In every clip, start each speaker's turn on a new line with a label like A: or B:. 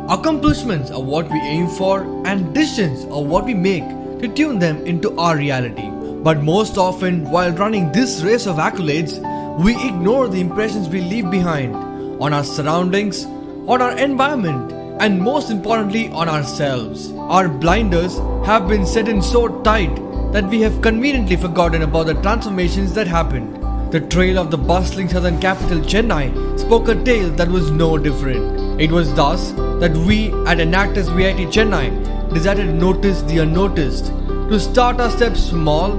A: Accomplishments are what we aim for, and decisions are what we make to tune them into our reality. But most often, while running this race of accolades, we ignore the impressions we leave behind on our surroundings, on our environment, and most importantly, on ourselves. Our blinders have been set in so tight that we have conveniently forgotten about the transformations that happened. The trail of the bustling southern capital Chennai spoke a tale that was no different. It was thus that we at Enactus VIT Chennai decided to notice the unnoticed, to start our steps small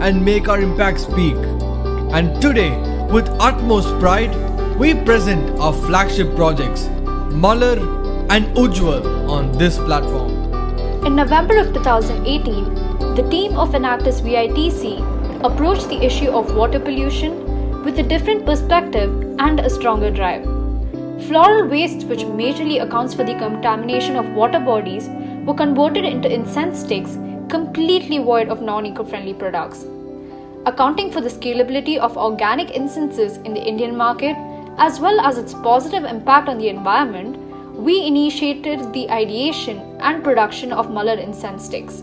A: and make our impact speak. And today, with utmost pride, we present our flagship projects, Malar and Ujjwal, on this platform.
B: In November of 2018, the team of Enactus VITC approached the issue of water pollution with a different perspective and a stronger drive. Floral waste, which majorly accounts for the contamination of water bodies, were converted into incense sticks completely void of non-eco-friendly products. Accounting for the scalability of organic incenses in the Indian market, as well as its positive impact on the environment, we initiated the ideation and production of Malar incense sticks.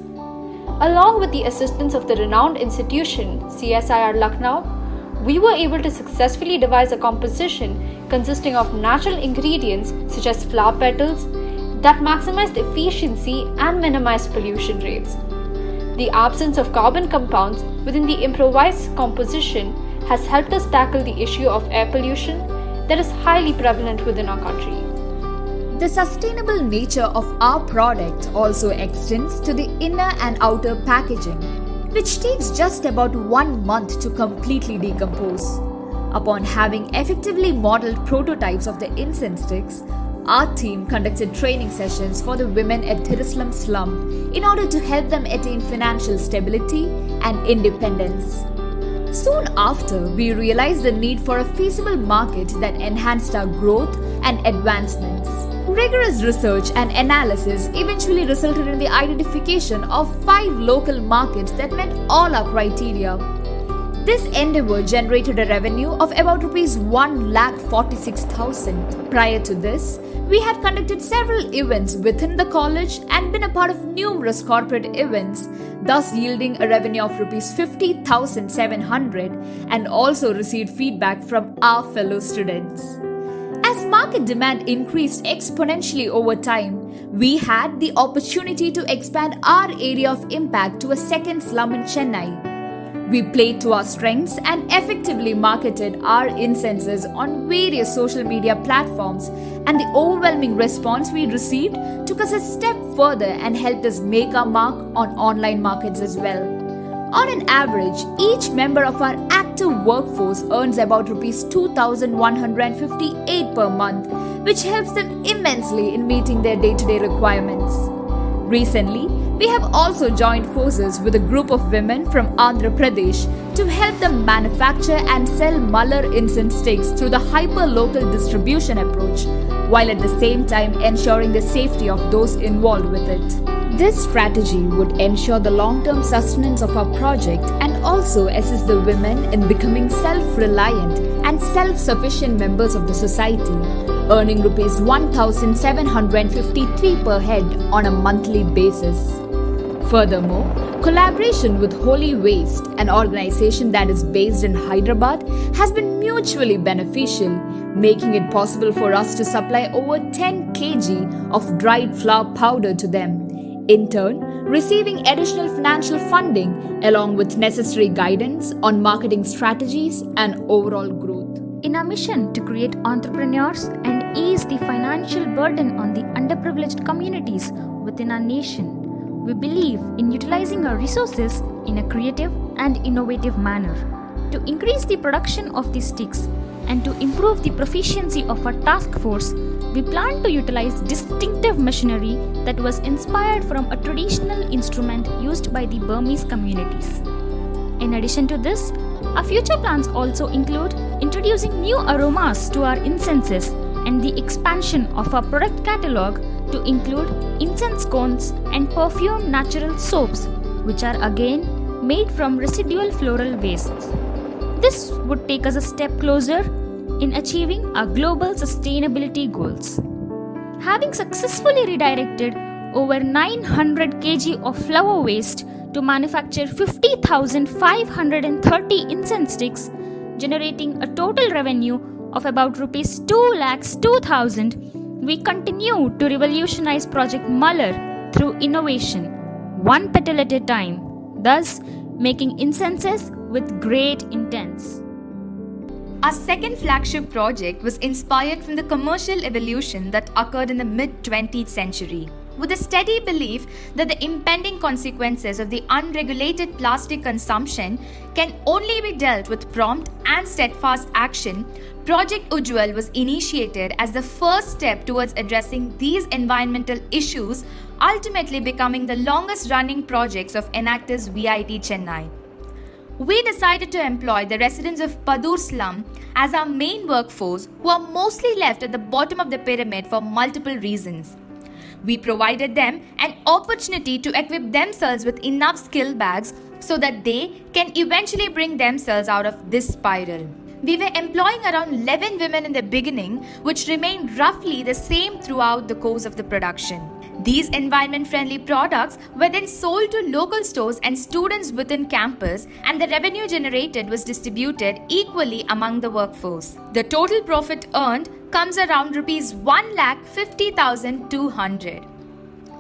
B: Along with the assistance of the renowned institution CSIR Lucknow, we were able to successfully devise a composition consisting of natural ingredients such as flower petals that maximized efficiency and minimized pollution rates. The absence of carbon compounds within the improvised composition has helped us tackle the issue of air pollution that is highly prevalent within our country.
C: The sustainable nature of our product also extends to the inner and outer packaging, which takes just about 1 month to completely decompose. Upon having effectively modeled prototypes of the incense sticks, our team conducted training sessions for the women at Thirislam slum in order to help them attain financial stability and independence. Soon after, we realized the need for a feasible market that enhanced our growth and advancements. Rigorous research and analysis eventually resulted in the identification of 5 local markets that met all our criteria. This endeavor generated a revenue of about Rs 1,46,000. Prior to this, we had conducted several events within the college and been a part of numerous corporate events, thus yielding a revenue of Rs 50,700, and also received feedback from our fellow students. As market demand increased exponentially over time, we had the opportunity to expand our area of impact to a second slum in Chennai. We played to our strengths and effectively marketed our incenses on various social media platforms, and the overwhelming response we received took us a step further and helped us make our mark on online markets as well. On an average, each member of our active workforce earns about Rs 2,158 per month, which helps them immensely in meeting their day-to-day requirements. Recently, we have also joined forces with a group of women from Andhra Pradesh to help them manufacture and sell Malar incense sticks through the hyper-local distribution approach, while at the same time ensuring the safety of those involved with it. This strategy would ensure the long-term sustenance of our project and also assist the women in becoming self-reliant and self-sufficient members of the society, earning Rs 1,753 per head on a monthly basis. Furthermore, collaboration with Holy Waste, an organization that is based in Hyderabad, has been mutually beneficial, making it possible for us to supply over 10 kg of dried flower powder to them, in turn receiving additional financial funding along with necessary guidance on marketing strategies and overall growth.
D: In our mission to create entrepreneurs and ease the financial burden on the underprivileged communities within our nation, we believe in utilizing our resources in a creative and innovative manner. To increase the production of these sticks and to improve the proficiency of our task force, we plan to utilize distinctive machinery that was inspired from a traditional instrument used by the Burmese communities. In addition to this, our future plans also include introducing new aromas to our incenses and the expansion of our product catalog to include incense cones and perfumed natural soaps, which are again made from residual floral wastes. This would take us a step closer in achieving our global sustainability goals. Having successfully redirected over 900 kg of flower waste to manufacture 50,530 incense sticks, generating a total revenue of about rupees 2,02,000, we continue to revolutionize Project Muller through innovation, one petal at a time, thus making incenses with great intents.
C: Our second flagship project was inspired from the commercial evolution that occurred in the mid 20th century. With a steady belief that the impending consequences of the unregulated plastic consumption can only be dealt with prompt and steadfast action, Project Ujjwal was initiated as the first step towards addressing these environmental issues, ultimately becoming the longest running projects of Enactus VIT Chennai. We decided to employ the residents of Padur slum as our main workforce, who are mostly left at the bottom of the pyramid for multiple reasons. We provided them an opportunity to equip themselves with enough skill bags so that they can eventually bring themselves out of this spiral. We were employing around 11 women in the beginning, which remained roughly the same throughout the course of the production. These environment-friendly products were then sold to local stores and students within campus, and the revenue generated was distributed equally among the workforce. The total profit earned comes around rupees 1,50,200.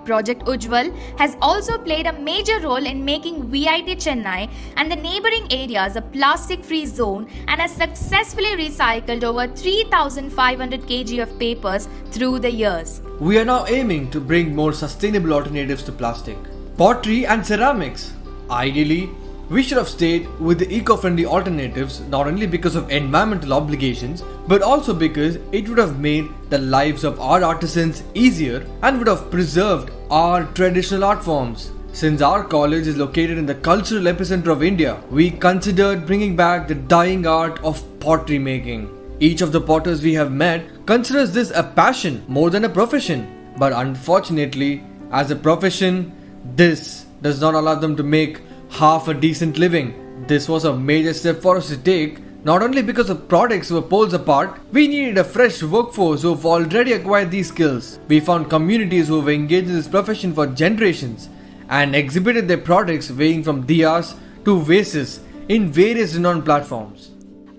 C: Project Ujjwal has also played a major role in making VIT Chennai and the neighboring areas a plastic-free zone and has successfully recycled over 3,500 kg of papers through the years.
A: We are now aiming to bring more sustainable alternatives to plastic. Pottery and ceramics. Ideally, we should have stayed with the eco-friendly alternatives not only because of environmental obligations but also because it would have made the lives of our artisans easier and would have preserved our traditional art forms. Since our college is located in the cultural epicenter of India, we considered bringing back the dying art of pottery making. Each of the potters we have met considers this a passion more than a profession. But unfortunately, as a profession, this does not allow them to make half a decent living. This was a major step for us to take, not only because the products were poles apart, we needed a fresh workforce who have already acquired these skills. We found communities who have engaged in this profession for generations and exhibited their products ranging from diyas to vases in various renowned platforms.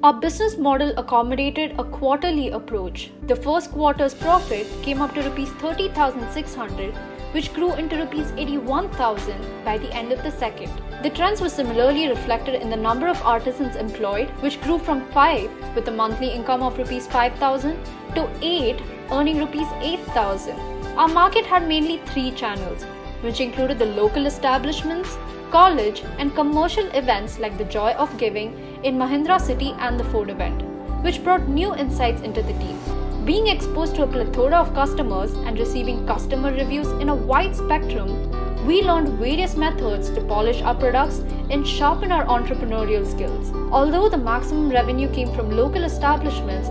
B: Our business model accommodated a quarterly approach. The first quarter's profit came up to Rs 30,600, which grew into Rs 81,000 by the end of the second. The trends were similarly reflected in the number of artisans employed, which grew from 5 with a monthly income of Rs 5,000 to 8 earning Rs 8,000. Our market had mainly 3 channels, which included the local establishments, college and commercial events like the Joy of Giving in Mahindra City and the Ford event, which brought new insights into the team. Being exposed to a plethora of customers and receiving customer reviews in a wide spectrum, we learned various methods to polish our products and sharpen our entrepreneurial skills. Although the maximum revenue came from local establishments,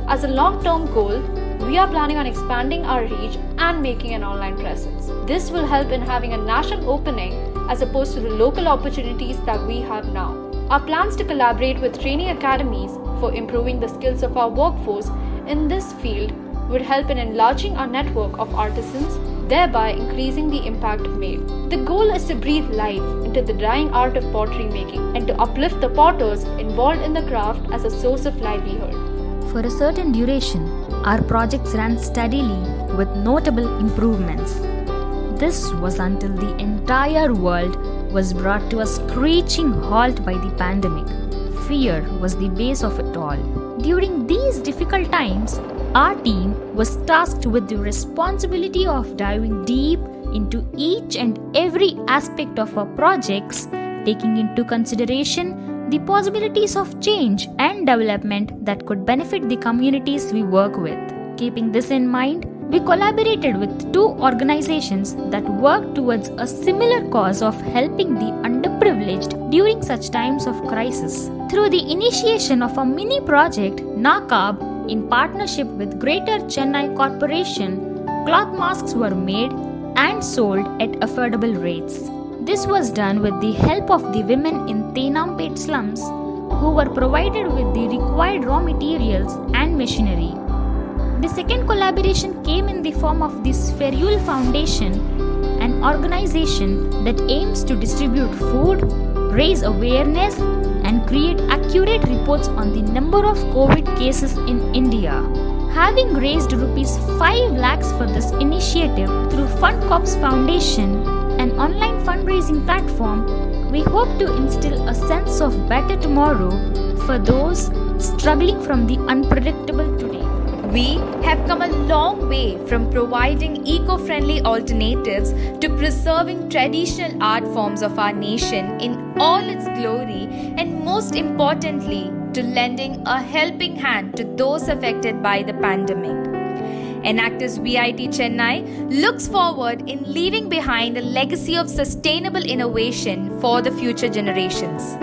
B: as a long-term goal, we are planning on expanding our reach and making an online presence. This will help in having a national opening as opposed to the local opportunities that we have now. Our plans to collaborate with training academies for improving the skills of our workforce in this field would help in enlarging our network of artisans, thereby increasing the impact made. The goal is to breathe life into the dying art of pottery making and to uplift the potters involved in the craft as a source of livelihood.
D: For a certain duration, our projects ran steadily with notable improvements. This was until the entire world was brought to a screeching halt by the pandemic. Fear was the base of it all. During these difficult times, our team was tasked with the responsibility of diving deep into each and every aspect of our projects, taking into consideration the possibilities of change and development that could benefit the communities we work with. Keeping this in mind, we collaborated with 2 organizations that work towards a similar cause of helping the underprivileged during such times of crisis. Through the initiation of a mini project, NACAB, in partnership with Greater Chennai Corporation, cloth masks were made and sold at affordable rates. This was done with the help of the women in Tenampet slums, who were provided with the required raw materials and machinery. The second collaboration came in the form of the Spherule Foundation, an organization that aims to distribute food, raise awareness, and create accurate reports on the number of COVID cases in India. Having raised rupees 5 lakhs for this initiative through Fund Corps Foundation, an online fundraising platform, we hope to instill a sense of better tomorrow for those struggling from the unpredictable today.
E: We have come a long way from providing eco-friendly alternatives to preserving traditional art forms of our nation in all its glory, and most importantly, to lending a helping hand to those affected by the pandemic. Enactus VIT Chennai looks forward in leaving behind a legacy of sustainable innovation for the future generations.